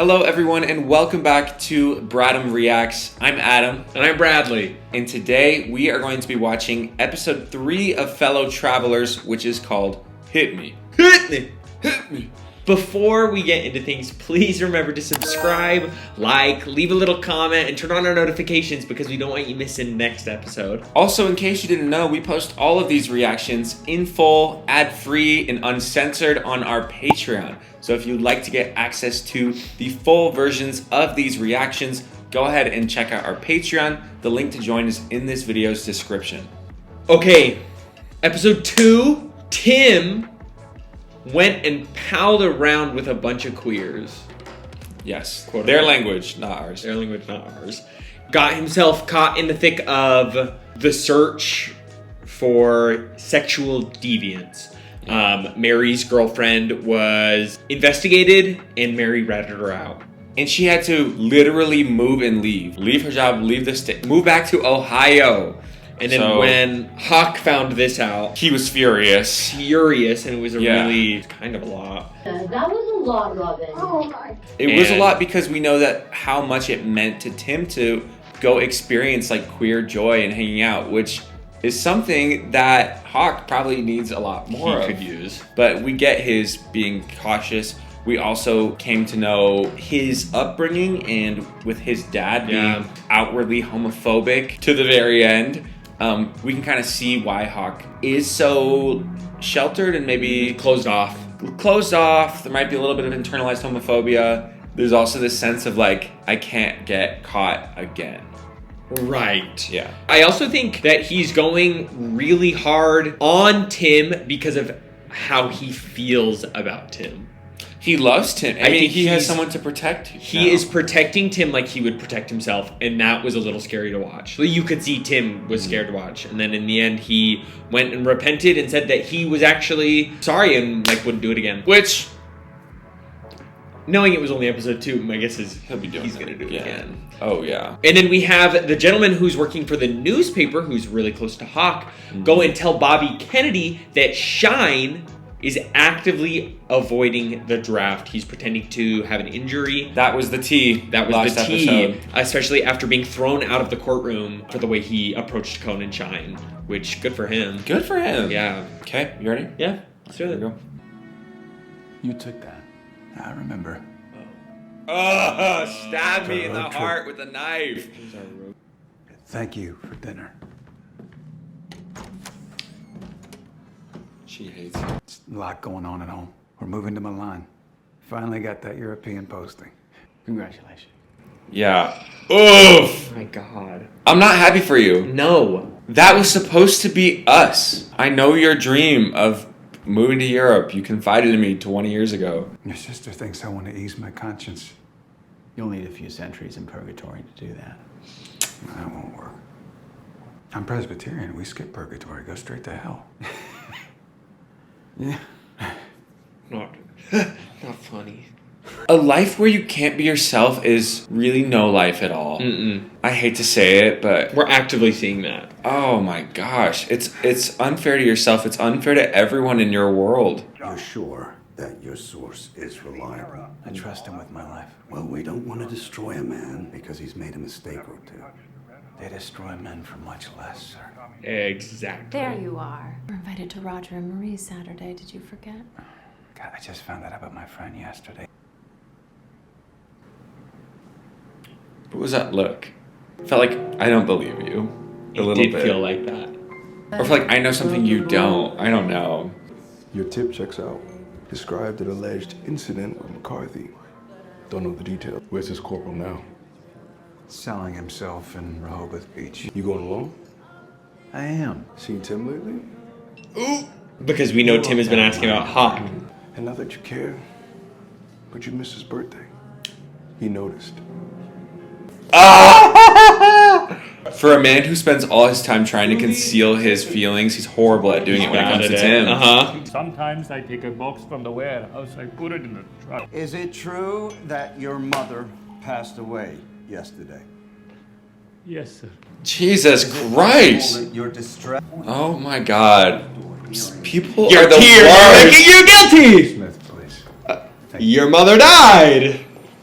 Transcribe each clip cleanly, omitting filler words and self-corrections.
Hello everyone and welcome back to Bradam Reacts. I'm Adam. And I'm Bradley. And today we are going to be watching episode 3 of Fellow Travelers, which is called Hit Me. Hit me! Hit me! Before we get into things, please remember to subscribe, like, leave a little comment, and turn on our notifications because we don't want you missing next episode. Also, in case you didn't know, we post all of these reactions in full, ad-free, and uncensored on our Patreon. So if you'd like to get access to the full versions of these reactions, go ahead and check out our Patreon. The link to join is in this video's description. Okay, episode 2, Tim went and palled around with a bunch of queers. Yes, Quote their unquote. language, not ours. Their language, not ours. Got himself caught in the thick of the search for sexual deviance. Mary's girlfriend was investigated and Mary ratted her out. And she had to literally move and leave. Leave her job, leave the state, move back to Ohio. And then when Hawk found this out, he was furious. and it was really kind of a lot. That was a lot, Robin. Oh my. It was a lot because we know that how much it meant to Tim to go experience like queer joy and hanging out, which is something that Hawk probably needs a lot more of. He could use. But we get his being cautious. We also came to know his upbringing and with his dad being outwardly homophobic to the very end. We can kind of see why Hawk is so sheltered and maybe Closed off. There might be a little bit of internalized homophobia. There's also this sense of like, I can't get caught again. Right. Yeah. I also think that he's going really hard on Tim because of how he feels about Tim. He loves Tim. I mean, think he has he's- someone to protect. He is protecting Tim like he would protect himself, and that was a little scary to watch. You could see Tim was scared to watch, and then in the end, he went and repented and said that he was actually sorry and like wouldn't do it again. Which, knowing it was only episode 2, my guess is he'll be doing. he's gonna do it again. Oh yeah. And then we have the gentleman who's working for the newspaper, who's really close to Hawk, go and tell Bobby Kennedy that Shine is actively avoiding the draft. He's pretending to have an injury. That was the tea. That was last the tea, episode. especially after being thrown out of the courtroom for the way he approached Cone and Shine, which, good for him. Good for him. Yeah. Okay, you ready? Yeah, let's do Here it. we go. You took that. I remember. Oh, stab me in the heart with a knife. Thank you for dinner. She hates it. It's a lot going on at home. We're moving to Milan. Finally got that European posting. Congratulations. Yeah. Oof. Oh my God. I'm not happy for you. No. That was supposed to be us. I know your dream of moving to Europe. You confided in me 20 years ago. Your sister thinks I want to ease my conscience. You'll need a few centuries in purgatory to do that. That won't work. I'm Presbyterian. We skip purgatory. Go straight to hell. Yeah. Not funny. A life where you can't be yourself is really no life at all. I hate to say it, but We're actively seeing that. oh my gosh, it's unfair to yourself. It's unfair to everyone in your world. You're sure that your source is reliable? I trust him with my life. Well, we don't want to destroy a man because he's made a mistake or two. They destroy men for much less, sir. Exactly. There you are. We're invited to Roger and Marie's Saturday. Did you forget? God, I just found that out about my friend yesterday. What was that look? Felt like I don't believe you. It did feel like that. Or feel like I know something you don't. I don't know. Your tip checks out. Described an alleged incident with McCarthy. Don't know the details. Where's his corporal now? Selling himself in Rehoboth Beach. You going along? I am. Seen Tim lately? Because we know Tim has been asking about Hawk. And not that you care, but you missed his birthday. He noticed. For a man who spends all his time trying to conceal his feelings, he's horrible at doing it when it comes to Tim. Sometimes I take a box from the warehouse, I put it in the truck. Is it true that your mother passed away yesterday? Yes, sir. Jesus Christ! Your distress. Oh my God! People Your are the tears are worst. making you guilty! Smith, please. Your mother died!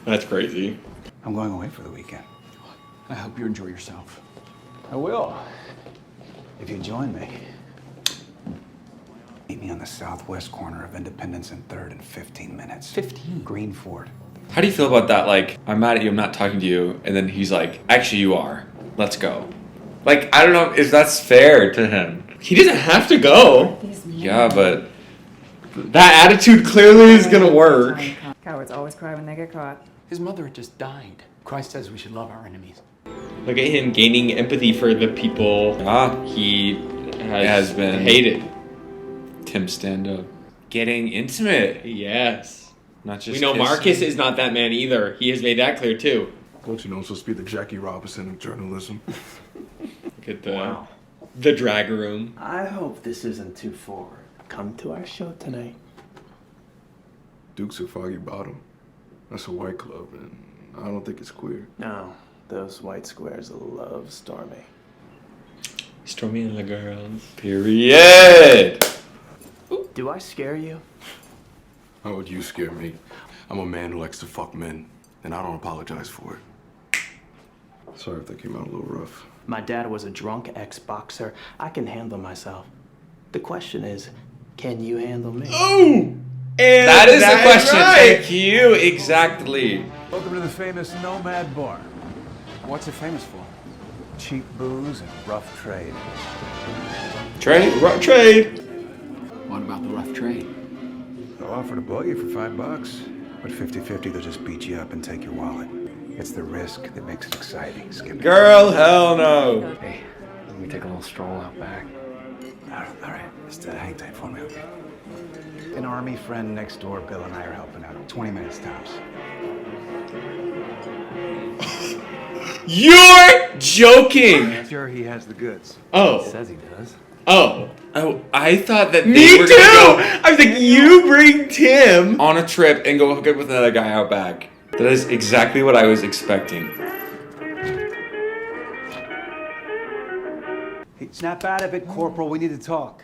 That's crazy. I'm going away for the weekend. I hope you enjoy yourself. I will. If you join me. Meet me on the southwest corner of Independence and 3rd in 15 minutes. 15? Green Ford. How do you feel about that? Like, I'm mad at you, I'm not talking to you. And then he's like, actually, you are. Let's go. Like, I don't know if that's fair to him. He doesn't have to go. Yeah, but That attitude clearly is gonna work. Cowards always cry when they get caught. His mother just died. Christ says we should love our enemies. Look at him gaining empathy for the people he has been hated. Tim, stand up. Getting intimate. Yes. Not just we know kissing. Marcus is not that man either. He has made that clear too. Don't you know I'm supposed to be the Jackie Robinson of journalism? Look at the drag room. I hope this isn't too forward. Come to our show tonight. Duke's a Foggy Bottom. That's a white club, and I don't think it's queer. No, those white squares love Stormy. Stormy and the girls. Period. Do I scare you? How would you scare me? I'm a man who likes to fuck men, and I don't apologize for it. Sorry if that came out a little rough. My dad was a drunk ex-boxer. I can handle myself. The question is, can you handle me? Oh! That is the question. Right. Thank you. Exactly. Welcome to the famous Nomad Bar. What's it famous for? Cheap booze and rough trade. Rough trade. What about the rough trade? They'll offer to blow you for $5, but 50-50 they'll just beat you up and take your wallet. It's the risk that makes it exciting, Skip. Girl, hell no. Hey, let me take a little stroll out back. All right. Just hang tight for me, okay? An army friend next door, Bill and I are helping out. 20 minutes tops. You're joking. Sure, he has the goods. Oh. He says he does. Oh. Oh, I thought that Me were too! gonna I was like, you bring Tim go on a trip and go hook up with another guy out back. That is exactly what I was expecting. Hey, snap out of it, Corporal. We need to talk.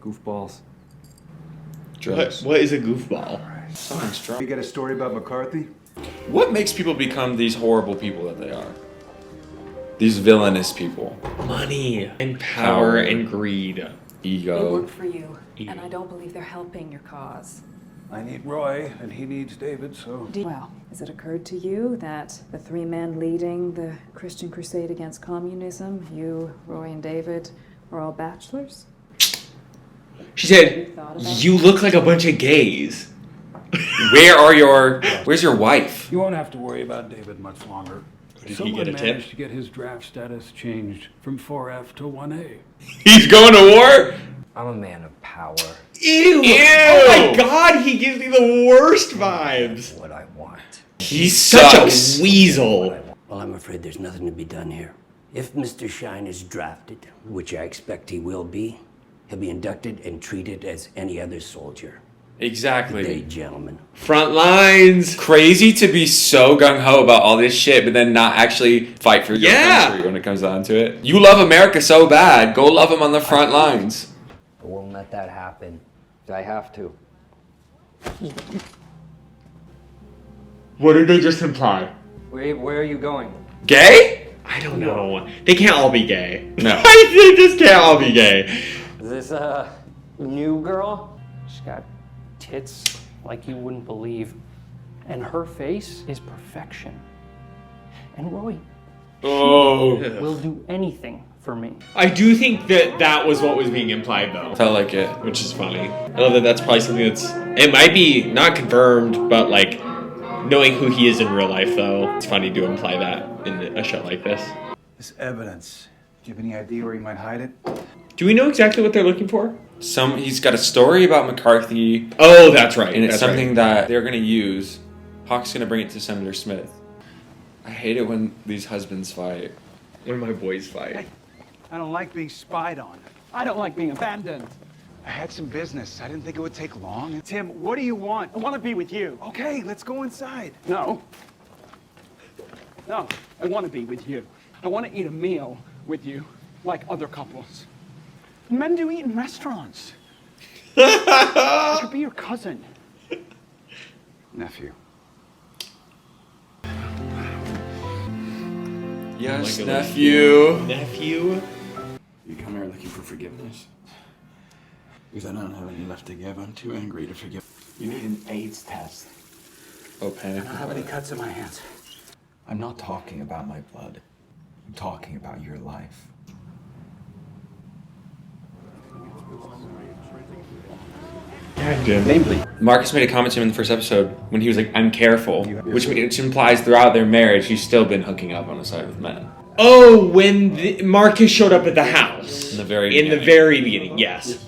Goofballs. Drugs. What is a goofball? Something strong. You got a story about McCarthy? What makes people become these horrible people that they are? These villainous people. Money and power and greed. They Ego. work for you, and I don't believe they're helping your cause. I need Roy, and he needs David, so... Well, has it occurred to you that the three men leading the Christian crusade against communism, you, Roy, and David, are all bachelors? She said, you look like a bunch of gays. Where's your wife? You won't have to worry about David much longer. Did he get a tip? to get his draft status changed from 4F to 1A. He's going to war? I'm a man of power. Ew! Oh my god, he gives me the worst vibes. What I want. He's such a weasel. Well, I'm afraid there's nothing to be done here. If Mr. Shine is drafted, which I expect he will be, he'll be inducted and treated as any other soldier. Exactly. Good day, gentlemen. Front lines. Crazy to be so gung-ho about all this shit, but then not actually fight for your country when it comes down to it. You love America so bad, go love them on the front lines. I won't let that happen. I have to. What did they just imply? Where are you going? Gay? I don't know. They can't all be gay. No. They just can't all be gay. Is this a new girl? She's got tits like you wouldn't believe. And her face is perfection. And Roy will do anything for me. I do think that was what was being implied, though. Felt like it. Which is funny. I love that that's probably something it might be not confirmed, but like, knowing who he is in real life, though, it's funny to imply that in a show like this. This evidence, do you have any idea where he might hide it? Do we know exactly what they're looking for? He's got a story about McCarthy. Oh, that's right. And it's something that they're going to use. Hawk's going to bring it to Senator Smith. I hate it when these husbands fight. When my boys fight. Hey, I don't like being spied on. I don't like being abandoned. I had some business. I didn't think it would take long. Tim, what do you want? I want to be with you. Okay, let's go inside. No. No, I want to be with you. I want to eat a meal with you like other couples. Men do eat in restaurants. I could be your cousin. Nephew, Yes, nephew. Nephew. You come here looking for forgiveness? Because I don't have any left to give. I'm too angry to forgive. You need an AIDS test. Oh, panic. I don't have any cuts in my hands. I'm not talking about my blood. I'm talking about your life. Namely, Marcus made a comment to him in the first episode when he was like, I'm careful, which implies throughout their marriage he's still been hooking up on the side with men. Oh, when Marcus showed up at the house. In the very beginning, yes.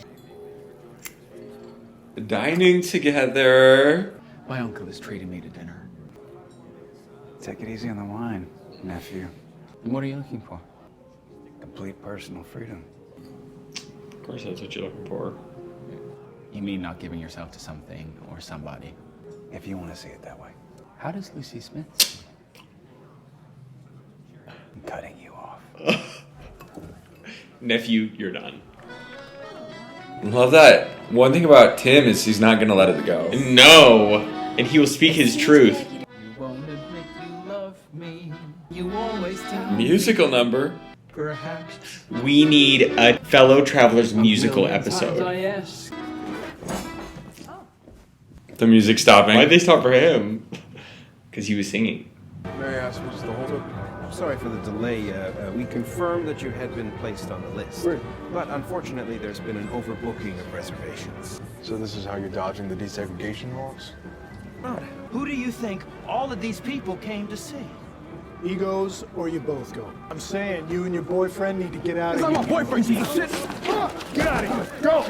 Dining together. My uncle is treating me to dinner. Take it easy on the wine, nephew. And what are you looking for? Complete personal freedom. Of course, that's what you're looking for. You mean not giving yourself to something or somebody? If you want to see it that way. How does Lucy Smith? I'm cutting you off. Nephew, you're done. Love that. One thing about Tim is he's not gonna let it go. No, and he will speak his truth. Musical number. Perhaps. We need a fellow travelers musical episode. The music stopping. Why'd they stop for him? Because he was singing. May I ask what's the holdup? Sorry for the delay. We confirmed that you had been placed on the list. But unfortunately, there's been an overbooking of reservations. So this is how you're dodging the desegregation laws? Who do you think all of these people came to see? He goes or you both go. I'm saying you and your boyfriend need to get out of here. It's not my boyfriend, you shit! Get out of here. Go!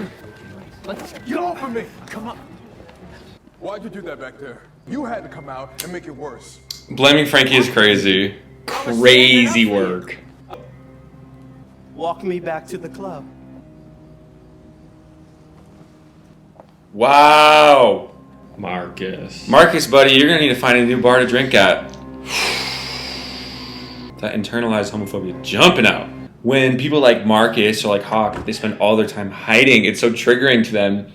Get off of me! Come on. Why'd you do that back there? You had to come out and make it worse. Blaming Frankie is crazy. Crazy work. Walk me back to the club. Wow. Marcus. Marcus, buddy, you're gonna need to find a new bar to drink at. That internalized homophobia jumping out. When people like Marcus or like Hawk, they spend all their time hiding, it's so triggering to them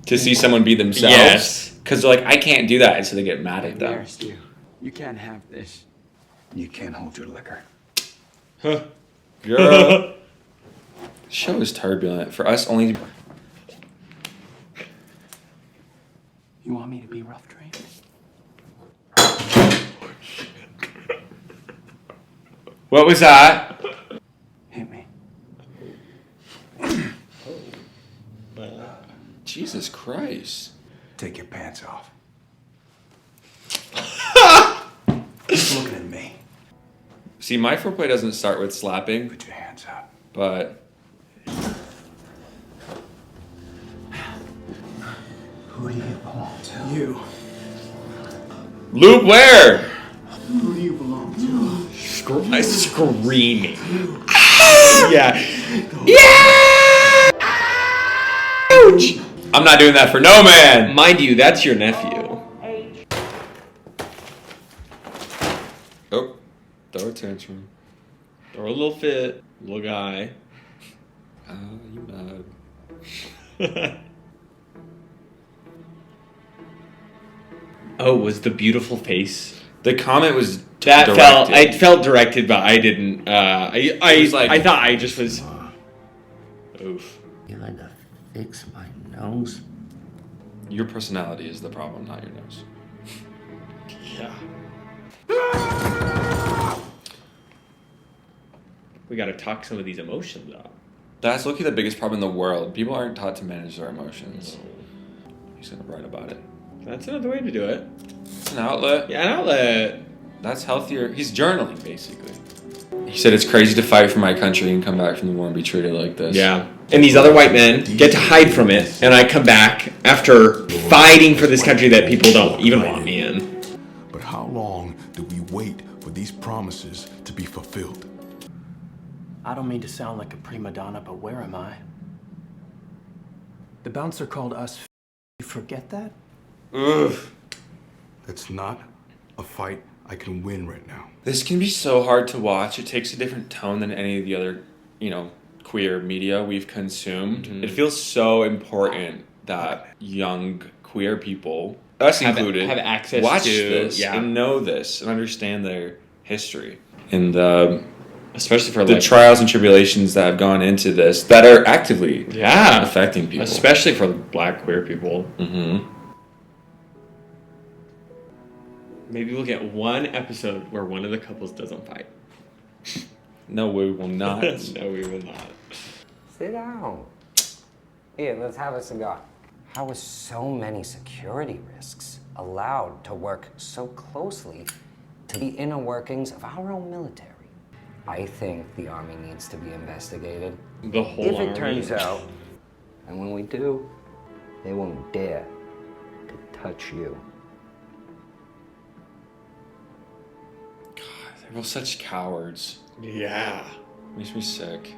to see someone be themselves. Yes. Because they're like, I can't do that, and so they get mad at them. Embarrassed you. You can't have this. You can't hold your liquor. Huh. Girl. The show is turbulent. For us only... You want me to be rough trained? What was that? Hit me. Jesus Christ. Take your pants off. Keep looking at me. See, my foreplay doesn't start with slapping. Put your hands up. But... Who do you belong to? You. Luke, where? Who do you belong to? Screaming. Yeah. Yeah! Ouch! I'm not doing that for no man! Mind you, that's your nephew. Oh, throw a tantrum. Throw a little fit, little guy. You mad. Oh, was the beautiful face? The comment was it felt directed, but I didn't. I thought I just was. Oof. You like to fix my nose? Your personality is the problem, not your nose. Yeah. We gotta talk some of these emotions up. That's looking the biggest problem in the world. People aren't taught to manage their emotions. He's gonna write about it. That's another way to do it. It's an outlet. Yeah, an outlet. That's healthier. He's journaling, basically. He said it's crazy to fight for my country and come back from the war and be treated like this. Yeah. And these other white men get to hide from it, and I come back after fighting for this country that people don't even want me in. But how long do we wait for these promises to be fulfilled? I don't mean to sound like a prima donna, but where am I? The bouncer called us. You forget that? Ugh. It's not a fight I can win right now. This can be so hard to watch. It takes a different tone than any of the other, queer media we've consumed. Mm-hmm. It feels so important that young queer people, us included, have access watch to this and know this and understand their history. and the especially for the trials and tribulations that have gone into this that are actively affecting people, especially for Black queer people. Mm-hmm. Maybe we'll get one episode where one of the couples doesn't fight. No, we will not. No, we will not. Sit down. Here, let's have a cigar. How are so many security risks allowed to work so closely to the inner workings of our own military? I think the Army needs to be investigated. The whole If Army. it turns out, and when we do, they won't dare to touch you. They're both such cowards. Yeah. Makes me sick.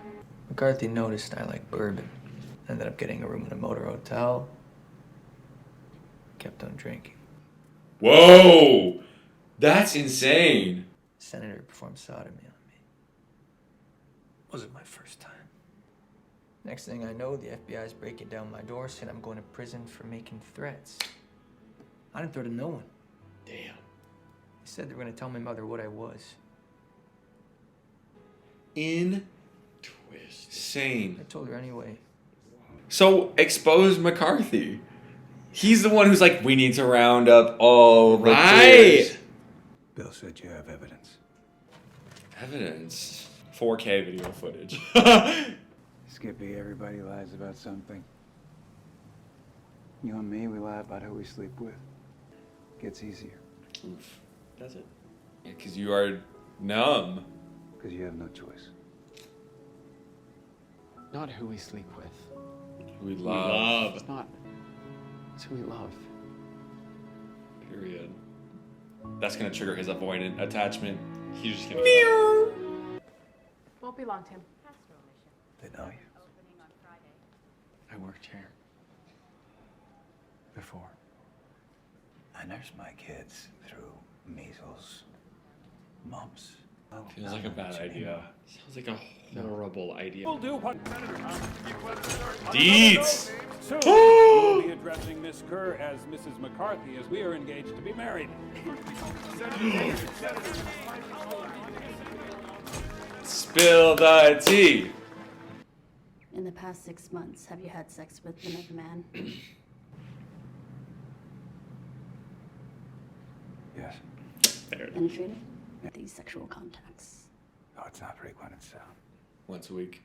McCarthy noticed I like bourbon. Ended up getting a room in a motor hotel. Kept on drinking. Whoa! That's insane. Senator performed sodomy on me. Wasn't my first time. Next thing I know, the FBI's breaking down my door saying I'm going to prison for making threats. I didn't throw to no one. Damn. They said they were going to tell my mother what I was. Insane. I told her anyway. So expose McCarthy. He's the one who's like, we need to round up all the players. Bill said you have evidence. Evidence? 4K video footage. Skippy, everybody lies about something. You and me, we lie about who we sleep with. Gets easier. Oof. Does it? Yeah, because you are numb. Because you have no choice. Not who we sleep with. Who we love. It's not. It's who we love. Period. That's going to trigger his avoidant attachment. He's just going to... Won't be long, Tim. They know you. I worked here. Before. I nursed my kids through measles, mumps. Feels like a bad idea. Sounds like a horrible idea. Will do what Deeds! Soon, we'll be addressing Miss Kerr as Mrs. McCarthy as we are engaged to be married. Spill the tea. In the past 6 months, have you had sex with another man? Yes. Penetrated? These sexual contacts. Oh, it's not frequent. It's once a week.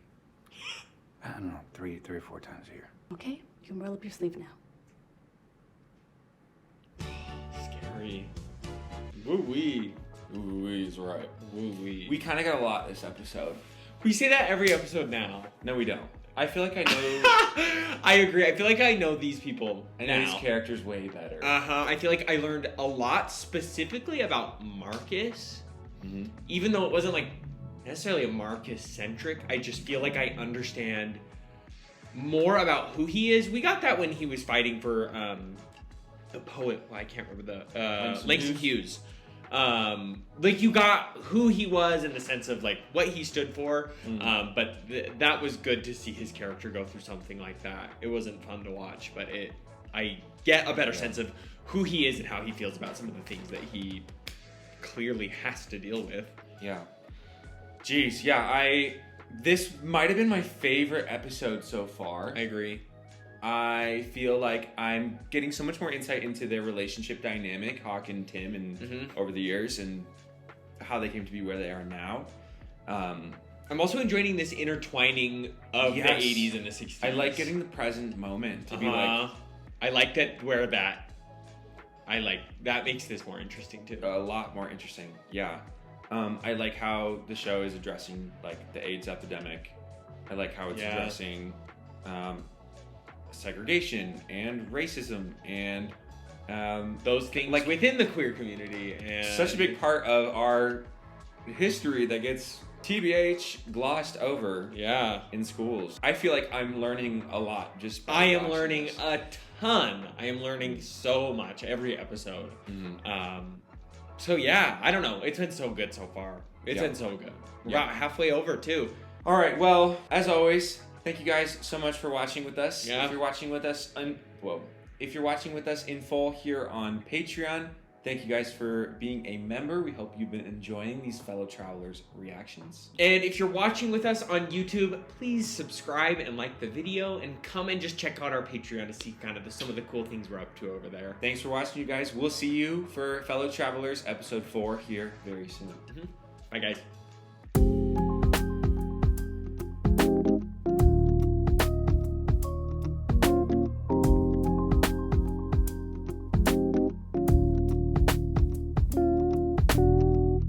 I don't know, three or four times a year. Okay, you can roll up your sleeve now. Scary. Woo-wee. Woo-wee's right. Woo-wee. We kind of got a lot this episode. We say that every episode now. No, we don't. I feel like I know... I agree. I feel like I know these people I know these characters way better. Uh-huh. I feel like I learned a lot specifically about Marcus. Mm-hmm. Even though it wasn't like necessarily a Marcus-centric, I just feel like I understand more about who he is. We got that when he was fighting for the poet. Well, I can't remember the Langston Hughes. Like you got who he was in the sense of like what he stood for, but that was good to see his character go through something like that. It wasn't fun to watch, but I get a better sense of who he is and how he feels about some of the things that he clearly has to deal with. Yeah. Jeez, yeah, this might have been my favorite episode so far. I agree. I feel like I'm getting so much more insight into their relationship dynamic, Hawk and Tim, and over the years, and how they came to be where they are now. I'm also enjoying this intertwining of the 80s and the 60s. I like getting the present moment to be like... I like that where that... that makes this more interesting too. A lot more interesting, yeah. I like how the show is addressing like the AIDS epidemic. I like how it's addressing segregation and racism and those things like within the queer community. And such a big part of our history that gets TBH glossed over in schools. I feel like I'm learning a lot just by I am watching learning this. a ton. I am learning so much every episode. So yeah, I don't know. It's been so good so far. It's been so good. We're about halfway over too. All right. Well, as always, thank you guys so much for watching with us. Yeah. If you're watching with us, if you're watching with us in full here on Patreon, Thank you guys for being a member. We hope you've been enjoying these fellow travelers reactions. And if you're watching with us on YouTube, please subscribe and like the video, and come and just check out our Patreon to see kind of some of the cool things we're up to over there. Thanks for watching, you guys. We'll see you for Fellow Travelers episode 4 here very soon. Bye, guys.